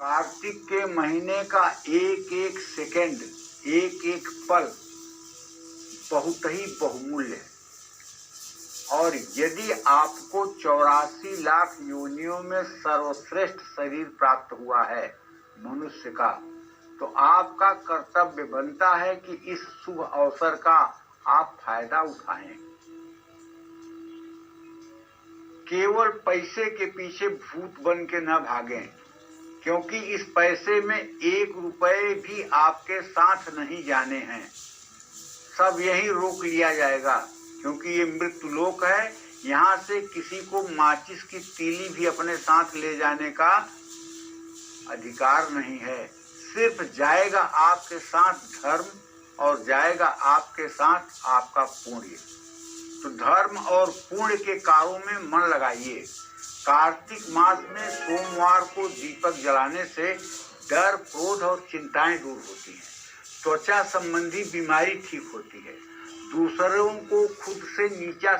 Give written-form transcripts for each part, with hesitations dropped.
कार्तिक के महीने का एक एक सेकंड, एक एक पल बहुत ही बहुमूल्य है। और यदि आपको 84 लाख योनियों में सर्वश्रेष्ठ शरीर प्राप्त हुआ है मनुष्य का, तो आपका कर्तव्य बनता है कि इस शुभ अवसर का आप फायदा उठाएं। केवल पैसे के पीछे भूत बन के न भागें, क्योंकि इस पैसे में 1 रुपए भी आपके साथ नहीं जाने हैं। सब यही रोक लिया जाएगा, क्योंकि ये मृत्यु लोक है। यहाँ से किसी को माचिस की तीली भी अपने साथ ले जाने का अधिकार नहीं है। सिर्फ जाएगा आपके साथ धर्म और जाएगा आपके साथ आपका पुण्य। तो धर्म और पुण्य के कार्यों में मन लगाइए। कार्तिक मास में सोमवार को दीपक जलाने से डर, क्रोध और चिंताएं दूर होती हैं। त्वचा संबंधी बीमारी ठीक होती है। दूसरों को खुद से नीचा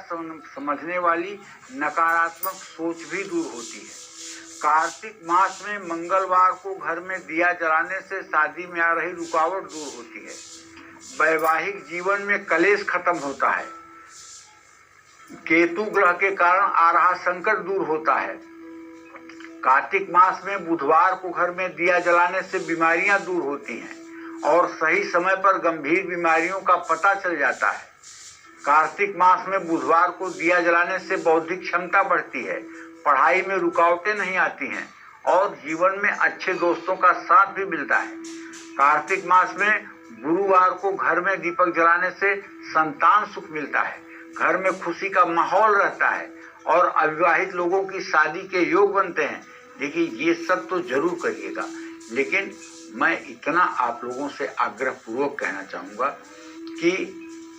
समझने वाली नकारात्मक सोच भी दूर होती है। कार्तिक मास में मंगलवार को घर में दिया जलाने से शादी में आ रही रुकावट दूर होती है। वैवाहिक जीवन में कलेश खत्म होता है। केतु ग्रह के कारण आ रहा संकट दूर होता है। कार्तिक मास में बुधवार को घर में दिया जलाने से बीमारियां दूर होती हैं और सही समय पर गंभीर बीमारियों का पता चल जाता है। कार्तिक मास में बुधवार को दिया जलाने से बौद्धिक क्षमता बढ़ती है, पढ़ाई में रुकावटें नहीं आती हैं और जीवन में अच्छे दोस्तों का साथ भी मिलता है। कार्तिक मास में गुरुवार को घर में दीपक जलाने से संतान सुख मिलता है, घर में खुशी का माहौल रहता है और अविवाहित लोगों की शादी के योग बनते हैं। देखिए, ये सब तो जरूर करिएगा, लेकिन मैं इतना आप लोगों से आग्रह पूर्वक कहना चाहूँगा कि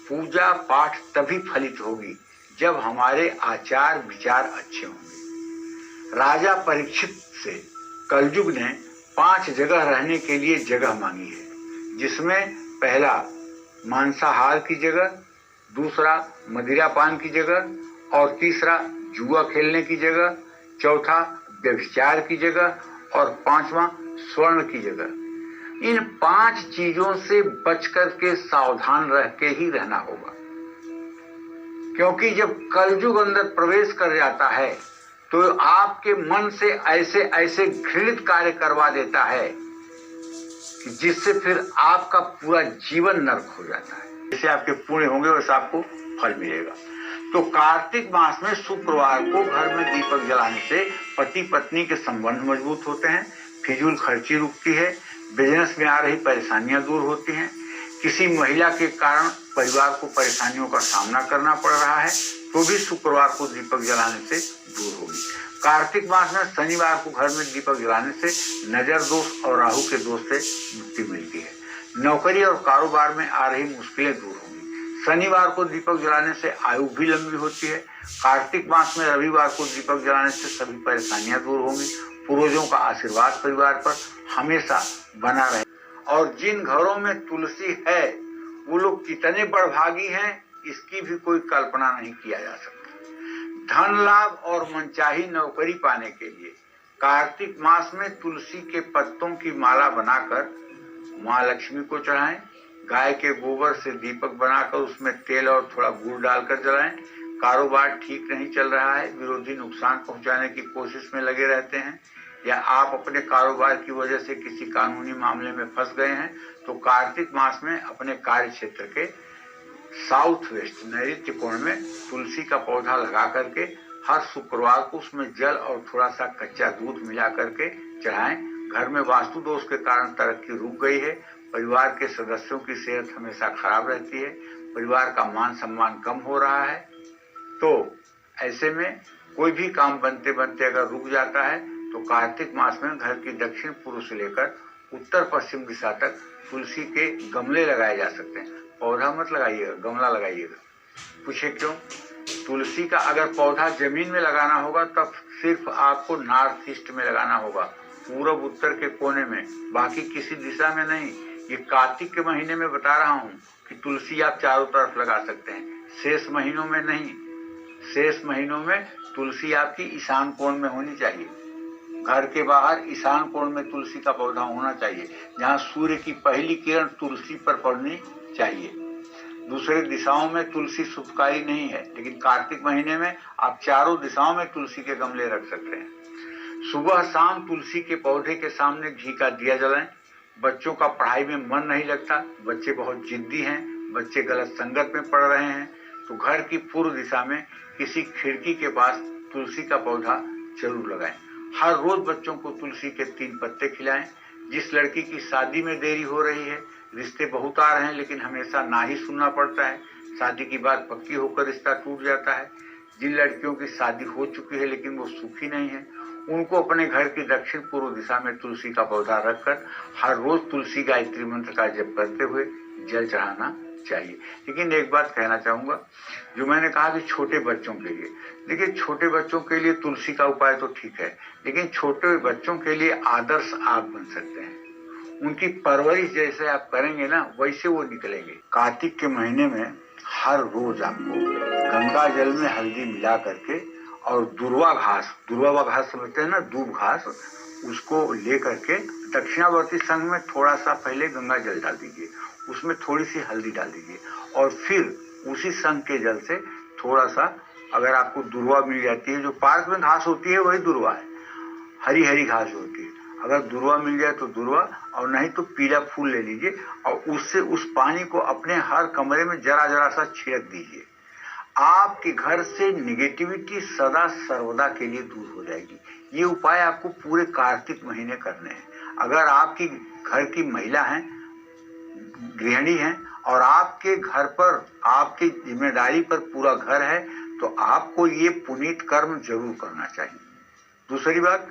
पूजा पाठ तभी फलित होगी जब हमारे आचार विचार अच्छे होंगे। राजा परीक्षित से कलयुग ने 5 जगह रहने के लिए जगह मांगी है, जिसमें पहला मांसाहार की जगह, दूसरा मदिरापान की जगह और तीसरा जुआ खेलने की जगह, चौथा व्यभिचार की जगह और 5वां स्वर्ण की जगह। इन 5 चीजों से बच करके सावधान रह के ही रहना होगा, क्योंकि जब कलयुग अंदर प्रवेश कर जाता है तो आपके मन से ऐसे ऐसे घृणित कार्य करवा देता है कि जिससे फिर आपका पूरा जीवन नरक हो जाता है। जैसे आपके पुण्य होंगे वैसे आपको फल मिलेगा। तो कार्तिक मास में शुक्रवार को घर में दीपक जलाने से पति पत्नी के संबंध मजबूत होते हैं, फिजूल खर्ची रुकती है, बिजनेस में आ रही परेशानियां दूर होती हैं। किसी महिला के कारण परिवार को परेशानियों का सामना करना पड़ रहा है तो भी शुक्रवार को दीपक जलाने से दूर होगी। कार्तिक मास में शनिवार को घर में दीपक जलाने से नजर दोष और राहु के दोष से मुक्ति मिलती है। नौकरी और कारोबार में आ रही मुश्किलें दूर होंगी। शनिवार को दीपक जलाने से आयु भी लंबी होती है। कार्तिक मास में रविवार को दीपक जलाने से सभी परेशानियां दूर होंगी। पूर्वजों का आशीर्वाद परिवार पर हमेशा बना रहे। और जिन घरों में तुलसी है वो लोग कितने बड़भागी हैं, इसकी भी कोई कल्पना नहीं किया जा सकता। धन लाभ और मनचाही नौकरी पाने के लिए कार्तिक मास में तुलसी के पत्तों की माला बनाकर माँ लक्ष्मी को चढ़ाएं। गाय के गोबर से दीपक बनाकर उसमें तेल और थोड़ा गुड़ डालकर जलाएं। कारोबार ठीक नहीं चल रहा है, विरोधी नुकसान पहुंचाने की कोशिश में लगे रहते हैं, या आप अपने कारोबार की वजह से किसी कानूनी मामले में फंस गए हैं, तो कार्तिक मास में अपने कार्य क्षेत्र के साउथ वेस्ट नैऋत्य कोण में तुलसी का पौधा लगा करके हर शुक्रवार को उसमें जल और थोड़ा सा कच्चा दूध मिला करके चढ़ाएं। घर में वास्तु दोष के कारण तरक्की रुक गई है, परिवार के सदस्यों की सेहत हमेशा खराब रहती है, परिवार का मान सम्मान कम हो रहा है, तो ऐसे में कोई भी काम बनते बनते अगर रुक जाता है तो कार्तिक मास में घर की दक्षिण पूर्व से लेकर उत्तर पश्चिम दिशा तक तुलसी के गमले लगाए जा सकते हैं। पौधा मत लगाइएगा, गमला लगाइएगा। पूछे क्यों? तुलसी का अगर पौधा जमीन में लगाना होगा तब सिर्फ आपको नॉर्थ ईस्ट में लगाना होगा, पूर्व उत्तर के कोने में, बाकी किसी दिशा में नहीं। ये कार्तिक के महीने में बता रहा हूँ कि तुलसी आप चारों तरफ लगा सकते हैं, शेष महीनों में नहीं। शेष महीनों में तुलसी आपकी ईशान कोण में होनी चाहिए, घर के बाहर ईशान कोण में तुलसी का पौधा होना चाहिए, जहाँ सूर्य की पहली किरण तुलसी पर पड़नी चाहिए। दूसरे दिशाओं में तुलसी शुभकारी नहीं है, लेकिन कार्तिक महीने में आप चारों दिशाओं में तुलसी के गमले रख सकते हैं। सुबह शाम तुलसी के पौधे के सामने घी का दिया जलाएं। बच्चों का पढ़ाई में मन नहीं लगता, बच्चे बहुत जिद्दी हैं, बच्चे गलत संगत में पड़ रहे हैं, तो घर की पूर्व दिशा में किसी खिड़की के पास तुलसी का पौधा जरूर लगाएं। हर रोज बच्चों को तुलसी के 3 पत्ते खिलाएं। जिस लड़की की शादी में देरी हो रही है, रिश्ते बहुत आ रहे हैं लेकिन हमेशा ना ही सुनना पड़ता है, शादी की बात पक्की होकर रिश्ता टूट जाता है, जिन लड़कियों की शादी हो चुकी है लेकिन वो सुखी नहीं है, उनको अपने घर की दक्षिण पूर्व दिशा में तुलसी का पौधा रखकर हर रोज तुलसी गायत्री मंत्र का जप करते हुए जल चढ़ाना चाहिए। लेकिन एक बात कहना चाहूंगा, जो मैंने कहा कि छोटे बच्चों के लिए, देखिए छोटे बच्चों के लिए तुलसी का उपाय तो ठीक है, लेकिन छोटे बच्चों के लिए आदर्श आप बन सकते हैं। उनकी परवरिश जैसे आप करेंगे ना, वैसे वो निकलेंगे। कार्तिक के महीने में हर रोज आपको गंगा जल में हल्दी मिला करके और दुर्वा घास समझते हैं ना, दूब घास, उसको ले करके दक्षिणावर्ती संघ में थोड़ा सा पहले गंगा जल डाल दीजिए, उसमें थोड़ी सी हल्दी डाल दीजिए और फिर उसी संघ के जल से थोड़ा सा, अगर आपको दुर्वा मिल जाती है, जो पार्क में घास होती है वही दुर्वा है, हरी हरी घास होती है, अगर दुर्वा मिल जाए तो दुर्वा, और नहीं तो पीला फूल ले लीजिए और उससे उस पानी को अपने हर कमरे में जरा जरा सा छिड़क दीजिए। आपके घर से निगेटिविटी सदा सर्वदा के लिए दूर हो जाएगी। ये उपाय आपको पूरे कार्तिक महीने करने हैं। अगर आपकी घर की महिला हैं, गृहिणी हैं और आपके घर पर आपकी जिम्मेदारी पर पूरा घर है, तो आपको ये पुनीत कर्म जरूर करना चाहिए। दूसरी बात,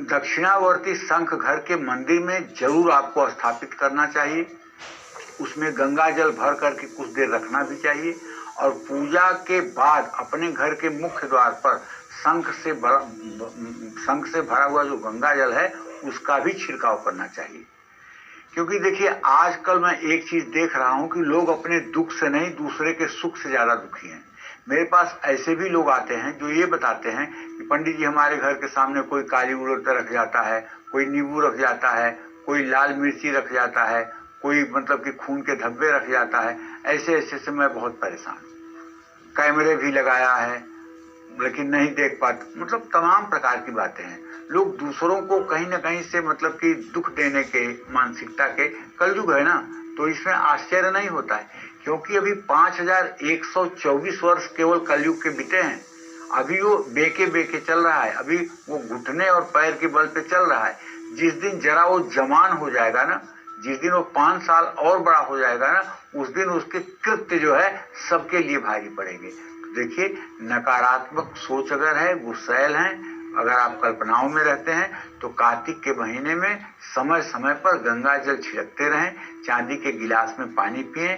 दक्षिणावर्ती शंख घर के मंदिर में जरूर आपको स्थापित करना चाहिए। उसमें गंगा जल भर करके कुछ देर रखना भी चाहिए और पूजा के बाद अपने घर के मुख्य द्वार पर शंख से भरा हुआ जो गंगा जल है उसका भी छिड़काव करना चाहिए। क्योंकि देखिए, आजकल मैं एक चीज देख रहा हूं कि लोग अपने दुख से नहीं, दूसरे के सुख से ज्यादा दुखी हैं। मेरे पास ऐसे भी लोग आते हैं जो ये बताते हैं कि पंडित जी, हमारे घर के सामने कोई काली उड़द रख जाता है, कोई नींबू रख जाता है, कोई लाल मिर्ची रख जाता है, कोई मतलब कि खून के धब्बे रख जाता है, ऐसे से मैं बहुत परेशान हूँ। कैमरे भी लगाया है लेकिन नहीं देख पाते, मतलब तमाम प्रकार की बातें हैं। लोग दूसरों को कहीं ना कहीं से मतलब कि दुख देने के मानसिकता के, कलयुग है ना, तो इसमें आश्चर्य नहीं होता है, क्योंकि अभी 5124 वर्ष केवल कलयुग के बीते हैं। अभी वो बेके चल रहा है, अभी वो घुटने और पैर के बल पे चल रहा है। जिस दिन जरा वो जवान हो जाएगा ना, जिस दिन वो 5 साल और बड़ा हो जाएगा ना, उस दिन उसके कृत्य जो है सबके लिए भारी पड़ेंगे। देखिए, नकारात्मक सोच अगर है, गुस्सैल हैं, अगर आप कल्पनाओं में रहते हैं, तो कार्तिक के महीने में समय समय पर गंगा जल छिड़कते रहें, चांदी के गिलास में पानी पिएं,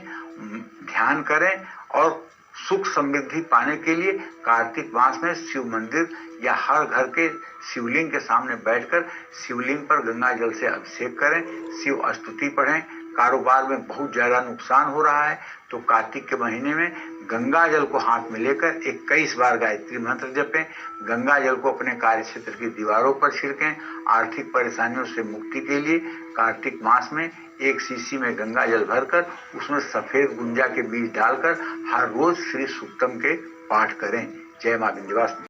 ध्यान करें और सुख समृद्धि पाने के लिए कार्तिक मास में शिव मंदिर या हर घर के शिवलिंग के सामने बैठकर शिवलिंग पर गंगा जल से अभिषेक करें, शिव स्तुति पढ़ें। कारोबार में बहुत ज्यादा नुकसान हो रहा है तो कार्तिक के महीने में गंगा जल को हाथ में लेकर 21 बार गायत्री मंत्र जपें, गंगा जल को अपने कार्य क्षेत्र की दीवारों पर छिड़कें। आर्थिक परेशानियों से मुक्ति के लिए कार्तिक मास में एक शीशी में गंगा जल भरकर उसमें सफेद गुंजा के बीज डालकर हर रोज श्री सूक्तम के पाठ करें। जय मां विंध्यवासिनी।